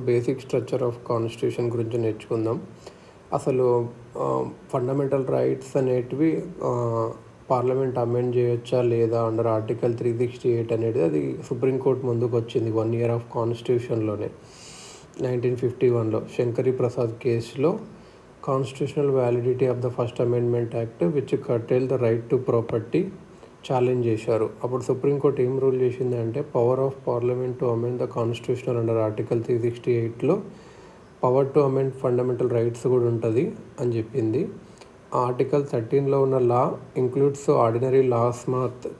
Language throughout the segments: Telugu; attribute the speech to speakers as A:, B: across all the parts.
A: బేసిక్ స్ట్రక్చర్ ఆఫ్ కాన్స్టిట్యూషన్ గురించి నేర్చుకుందాం. అసలు ఫండమెంటల్ రైట్స్ అనేటివి పార్లమెంట్ అమెండ్ చేయొచ్చా లేదా అండర్ ఆర్టికల్ 368 అనేది అది సుప్రీంకోర్టు ముందుకు వచ్చింది 1 year ఆఫ్ కాన్స్టిట్యూషన్లోనే 1951లో శంకరీ ప్రసాద్ కేసులో constitutional validity of the first amendment act which curtail the right to property challenge చేశారు. అప్పుడు సుప్రీంకోర్టు ఏం రూల్ చేసింది అంటే power of parliament to amend the constitution under article 368లో power to amend fundamental rights కూడా ఉంటుంది అని చెప్పింది. ఆర్టికల్ 13లో ఉన్న లా ఇంక్లూడ్స్ ఆర్డినరీ లాస్.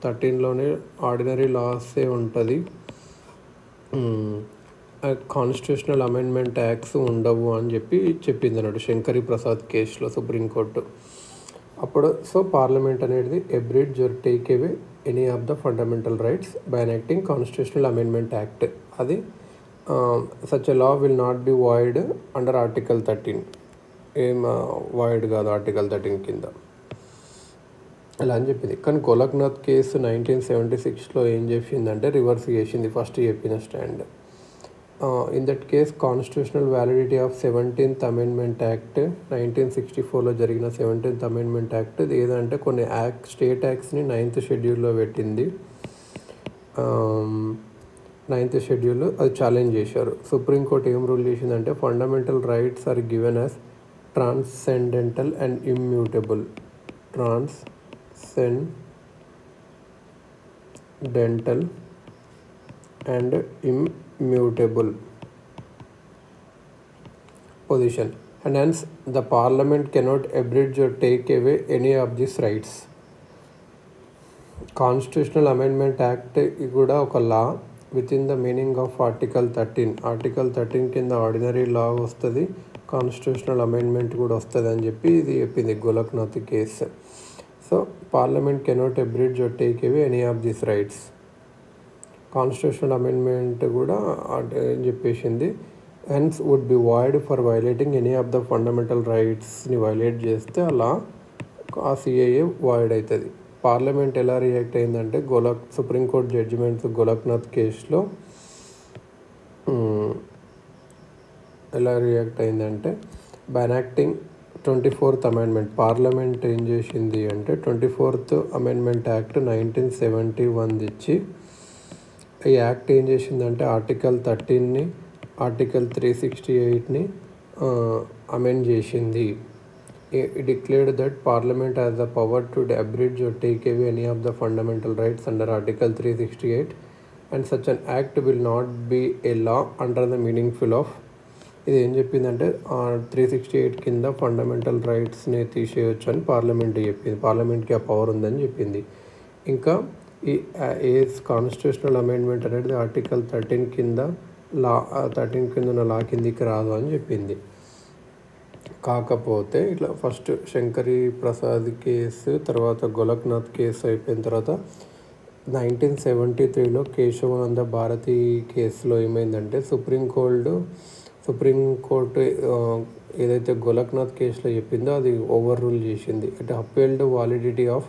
A: 13లోనే ఆర్డినరీ లాసే ఉంటుంది, కాన్స్టిట్యూషనల్ అమెండ్మెంట్ యాక్ట్స్ ఉండవు అని చెప్పింది అన్నాడు శంకరీ ప్రసాద్ కేసులో సుప్రీంకోర్టు. అప్పుడు పార్లమెంట్ అనేది abridge or take away any of the fundamental rights by enacting constitutional amendment act. అది such a law will not be void under article 13. ఏం వాయిడ్ కాదు ఆర్టికల్ 13 కింద అలా అని చెప్పింది. కానీ గోలక్నాథ్ కేసు 1976లో ఏం చేసిందంటే రివర్స్ చేసింది ఫస్ట్ చెప్పిన stand. In that case constitutional validity of 17th amendment act 1964లో జరిగిన 17th అమెండ్మెంట్ యాక్ట్ ఏదంటే కొన్ని స్టేట్ యాక్ట్స్ని 9th షెడ్యూల్లో పెట్టింది. 9th షెడ్యూల్ అది ఛాలెంజ్ చేశారు. సుప్రీంకోర్టు ఏం రూల్ చేసిందంటే fundamental rights are given as transcendental and immutable. Transcendental and immutable position, and hence the parliament cannot abridge or take away any of these rights. Constitutional Amendment Act కూడా ఒక law within the meaning of article 13. Article 13 కింద ఆర్డినరీ లా వస్తుంది, కాన్స్టిట్యూషనల్ అమెండ్మెంట్ కూడా వస్తుంది అని ఇది చెప్పింది Golaknath case. So parliament cannot abridge or take away any of these rights. Constitutional amendment కూడా అని చెప్పేసింది. Hence would be void for violating any of the fundamental రైట్స్ని వైలేట్ చేస్తే అలా ఆ సిఏఏ వాయిడ్ అవుతుంది. పార్లమెంట్ ఎలా రియాక్ట్ అయిందంటే సుప్రీంకోర్టు జడ్జిమెంట్స్ గోలక్నాథ్ కేసులో ఎలా రియాక్ట్ అయిందంటే by enacting 24th amendment. Parliament ఏం చేసింది అంటే 24th అమెండ్మెంట్ యాక్ట్ 1971 ఇచ్చి ఈ యాక్ట్ ఏం చేసిందంటే ఆర్టికల్ 13ని ఆర్టికల్ 368ని అమెండ్ చేసింది. Declared that parliament has the power to abridge or take away any of the fundamental rights under article 368 and such an act will not be a law under the meaningful of. ఇది ఏం చెప్పిందంటే 368 కింద ఫండమెంటల్ రైట్స్ని తీసేయచ్చు అని పార్లమెంట్ చెప్పింది. పార్లమెంట్కి ఆ పవర్ ఉందని చెప్పింది. ఇంకా ఈ కాన్స్టిట్యూషనల్ అమెండ్మెంట్ అనేది ఆర్టికల్ 13 కింద ఉన్న లా కిందికి రాదు అని చెప్పింది. కాకపోతే ఇట్లా ఫస్ట్ శంకరీ ప్రసాద్ కేసు, తర్వాత గోలక్నాథ్ కేసు అయిపోయిన తర్వాత 1973లో కేశవానంద భారతి కేసులో ఏమైందంటే సుప్రీంకోర్టు ఏదైతే గోలక్నాథ్ కేసులో చెప్పిందో అది ఓవర్ రూల్ చేసింది. It appealed validity of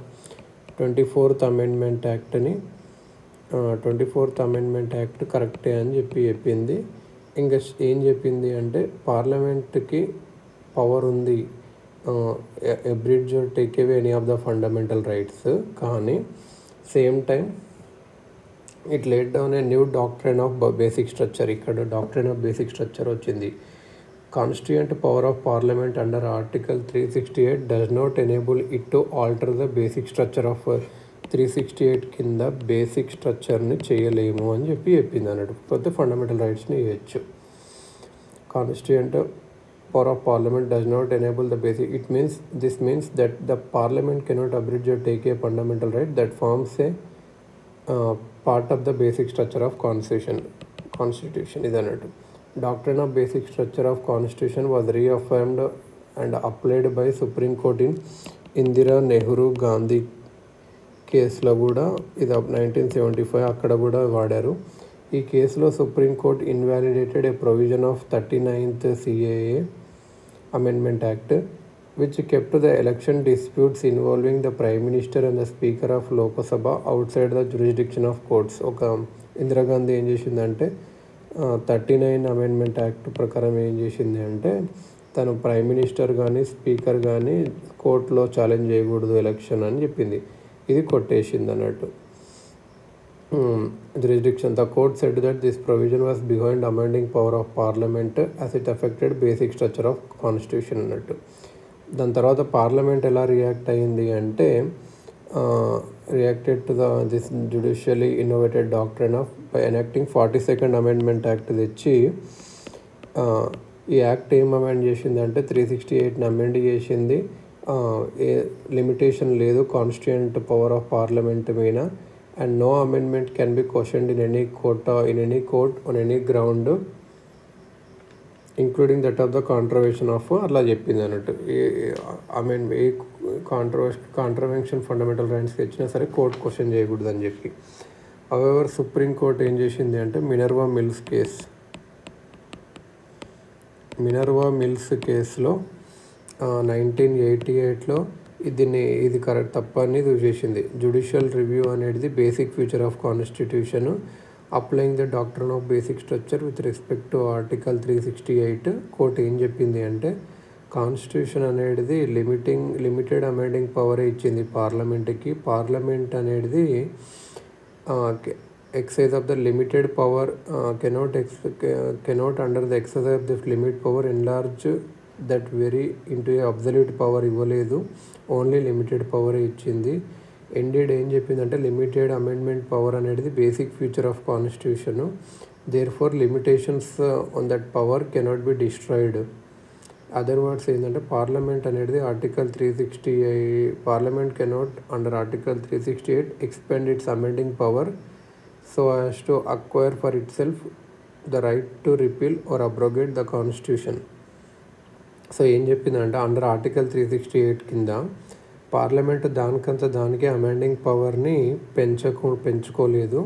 A: 24th amendment యాక్ట్ని 24th అమెండ్మెంట్ యాక్ట్ కరెక్టే అని చెప్పింది. ఇంకా ఏం చెప్పింది అంటే పార్లమెంట్కి పవర్ ఉంది abridge or take away any of the fundamental rights. కానీ same time it laid down a new doctrine of basic structure. ఇక్కడ డాక్ట్రైన్ ఆఫ్ బేసిక్ స్ట్రక్చర్ వచ్చింది. Constituent power of Parliament under Article 368 does not enable it to alter the basic structure of 368 కింద బేసిక్ స్ట్రక్చర్ని చేయలేము అని చెప్పింది అన్నట్టు. పోతే ఫండమెంటల్ రైట్స్ని ఇవ్వచ్చు. Constituent power of Parliament does not enable the basic. This means that the Parliament cannot abridge or take a fundamental right that forms a part of the basic structure of Constitution ఇది అన్నట్టు. Doctrine of basic structure of Constitution was reaffirmed and applied by Supreme Court in Indira Nehru Gandhi కేసులో కూడా ఇది 1975 అక్కడ కూడా వాడారు. ఈ కేసులో supreme court invalidated a provision of 39th CAA amendment act which kept the election disputes involving the prime minister and the speaker of Lok Sabha outside the jurisdiction of courts. Indira Gandhi ఏం చేసిందంటే 39 అమెండ్మెంట్ యాక్ట్ ప్రకారం ఏం చేసింది అంటే తను ప్రైమ్ మినిస్టర్ కానీ స్పీకర్ కానీ కోర్టులో ఛాలెంజ్ చేయకూడదు ఎలక్షన్ అని చెప్పింది. ఇది కొట్టేసింది అన్నట్టు. Jurisdiction. The court said that this provision was behind amending power of parliament as it affected basic structure of constitution అన్నట్టు. దాని తర్వాత పార్లమెంట్ ఎలా రియాక్ట్ అయ్యింది అంటే reacted to this judicially innovated doctrine of by enacting 42nd amendment act తెచ్చి ఈ యాక్ట్ ఏం అమెండ్ చేసింది అంటే 368ని అమెండ్ చేసింది. ఏ లిమిటేషన్ లేదు కాన్స్టిట్యూయెంట్ పవర్ ఆఫ్ పార్లమెంట్ మీద. And no amendment can be questioned in any court on any ground including that of the contravention of అట్లా చెప్పింది అన్నట్టు. ఏ కాంట్రవెన్షన్ ఫండమెంటల్ రైట్స్కి వచ్చినా సరే కోర్ట్ క్వశ్చన్ చేయకూడదు అని చెప్పి. హౌఎవర్ సుప్రీం కోర్ట్ ఏం చేసింది అంటే మినర్వా మిల్స్ కేసులో 1988లో ఇది కరెక్ట్ తప్ప అని చూసేసింది. జ్యుడిషియల్ రివ్యూ అనేది basic feature of constitution applying the doctrine of basic structure with respect to article 368. Court ఏం చెప్పింది అంటే కాన్స్టిట్యూషన్ అనేది లిమిటెడ్ అమెండింగ్ పవరే ఇచ్చింది పార్లమెంట్కి. పార్లమెంట్ అనేది exercise of the limited power cannot under the exercise of this limit power enlarge that very into a absolute power ఇవ్వలేదు, ఓన్లీ లిమిటెడ్ పవర్ ఇచ్చింది. ఇండీడ్ ఏం చెప్పిందంటే లిమిటెడ్ అమెండ్మెంట్ పవర్ అనేది basic feature of constitution, therefore limitations on that power cannot be destroyed. Other words ఏంటంటే పార్లమెంట్ అనేది article 368 parliament cannot under article 368 expand its amending power so as to acquire for itself the right to repeal or abrogate the constitution. So ఏం చెప్పిందంటే అండర్ ఆర్టికల్ 368 కింద పార్లమెంట్ దానికే అమెండింగ్ పవర్ని పెంచుకోలేదు.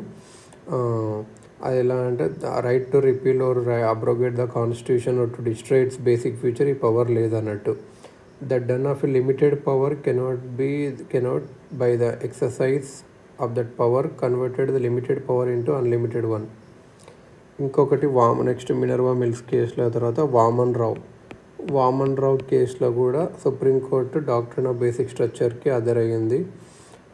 A: అది ఎలా అంటే right to repeal or abrogate the constitution or to destroy its basic feature ఈ పవర్ లేదన్నట్టు. That done of a limited power cannot by the exercise of that power converted the limited power into unlimited one. ఇంకొకటి నెక్స్ట్ మినర్వా మిల్స్ కేసులో తర్వాత వామన్ రావు కేసులో కూడా సుప్రీంకోర్టు డాక్ట్రిన్ ఆఫ్ బేసిక్ స్ట్రక్చర్కి అదరయ్యింది.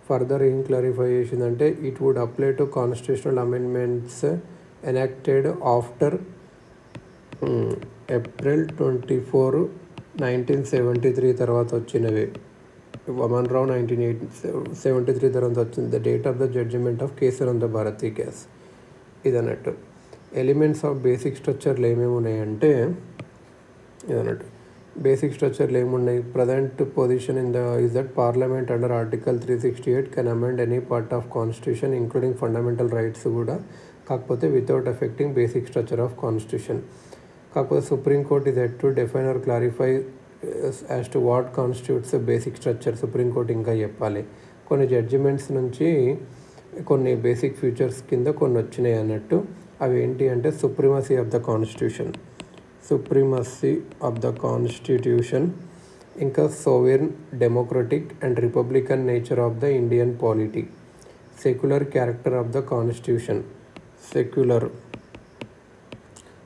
A: ఫర్దర్ ఏం క్లారిఫై చేసిందంటే it would apply to constitutional amendments enacted after April 24, 1973 తర్వాత వచ్చినవి. వామన్ రావు 1973 తర్వాత వచ్చింది. The date of the judgement of Kesavananda Bharati case ఇదన్నట్టు. ఎలిమెంట్స్ ఆఫ్ బేసిక్ స్ట్రక్చర్లు ఏమేమి ఉన్నాయంటే ఇదన్నట్టు. బేసిక్ స్ట్రక్చర్లు ఏమున్నాయి? Present position is that parliament under article 368 can amend any part of constitution including fundamental rights కూడా, కాకపోతే without affecting basic structure of constitution. కాకపోతే supreme court is yet to define or clarify as to what constitutes basic structure. Supreme court ఇంకా చెప్పాలి. కొన్ని జడ్జిమెంట్స్ నుంచి కొన్ని బేసిక్ ఫీచర్స్ కింద కొన్ని వచ్చినాయి అన్నట్టు. అవి ఏంటి అంటే సుప్రీమసీ ఆఫ్ ద కాన్స్టిట్యూషన్, ఇంకా sovereign, democratic and republican nature of the Indian polity, secular character of the constitution,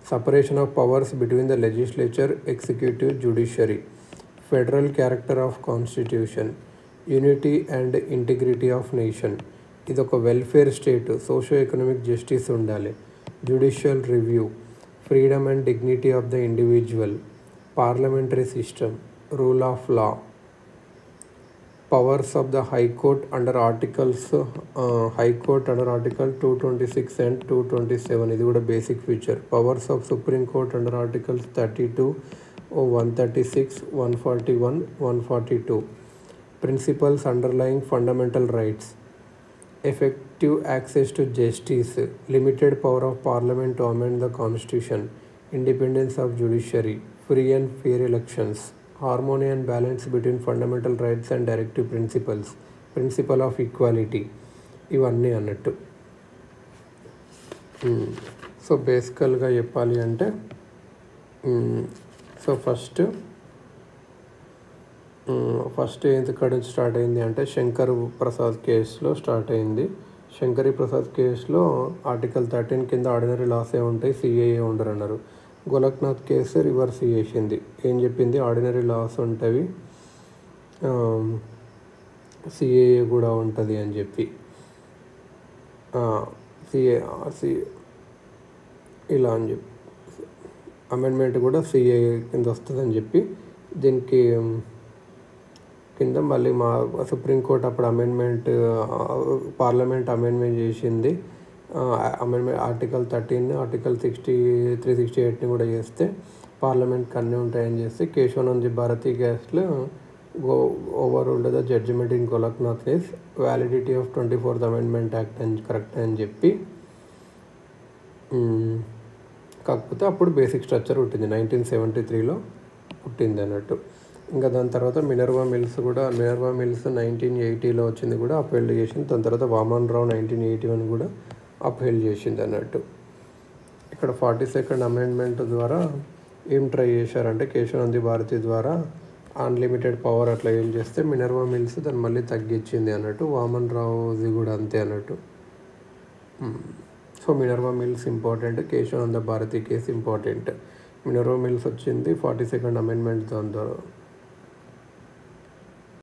A: separation of powers between the legislature, executive, judiciary, federal character of constitution, unity and integrity of nation. ఇది ఒక welfare state, socio economic justice ఉండాలి, judicial review, freedom and dignity of the individual, parliamentary system, rule of law, powers of the High Court under Article 226 and 227 ఇది కూడా basic feature. Powers of Supreme Court under articles 32, 136, 141, 142. Principles underlying fundamental rights, effective access to justice, limited power of parliament to amend the constitution, independence of judiciary, free and fair elections, harmony and balance between fundamental rights and directive principles, principle of equality, ఇవన్నీ అన్నట్టు. సో బేసికల్గా చెప్పాలి అంటే సో ఫస్ట్ ఎక్కడ నుంచి స్టార్ట్ అయింది అంటే శంకర్ ప్రసాద్ కేసులో స్టార్ట్ అయింది. శంకరి ప్రసాద్ కేసులో ఆర్టికల్ 13 కింద ఆర్డినరీ లాసే ఉంటాయి, సిఏఏ ఉండరు అన్నారు. గోలక్నాథ్ కేసు రివర్స్ చేసింది. ఏం చెప్పింది? ఆర్డినరీ లాస్ ఉంటుంది, సిఏఏ కూడా ఉంటుంది అని చెప్పి ఇలా అని చెప్పి అమెండ్మెంట్ కూడా సిఏఏ కింద వస్తుందని చెప్పి దీనికి కింద మళ్ళీ మా సుప్రీంకోర్టు అప్పుడు పార్లమెంట్ అమెండ్మెంట్ చేసింది. అమెండ్మెంట్ ఆర్టికల్ 13, ఆర్టికల్ 368ని కూడా చేస్తే పార్లమెంట్కి అన్నీ ఉంటాయని చేస్తే కేశవానంద్ భారతి కేసులో overruled the judgment in Golaknath case, validity of 24th amendment act అని కరెక్ట్ అని చెప్పి, కాకపోతే అప్పుడు బేసిక్ స్ట్రక్చర్ పుట్టింది 1973లో పుట్టింది అన్నట్టు. ఇంకా దాని తర్వాత మినర్వా మిల్స్ 1980లో వచ్చింది కూడా అప్హెల్డ్ చేసింది. దాని తర్వాత వామన్ రావు 1981 కూడా అప్హెల్డ్ చేసింది అన్నట్టు. ఇక్కడ 42nd అమెండ్మెంట్ ద్వారా ఏం ట్రై చేశారంటే కేశవానంద్ భారతి ద్వారా అన్లిమిటెడ్ పవర్ అట్లా ఏం చేస్తే మినర్వా మిల్స్ దాన్ని మళ్ళీ తగ్గించింది అన్నట్టు. వామన్ రావుది కూడా అంతే అన్నట్టు. So Minerva Mills important, Kesavananda Bharati case important. Minerva Mills వచ్చింది 42nd అమెండ్మెంట్ దాని ద్వారా.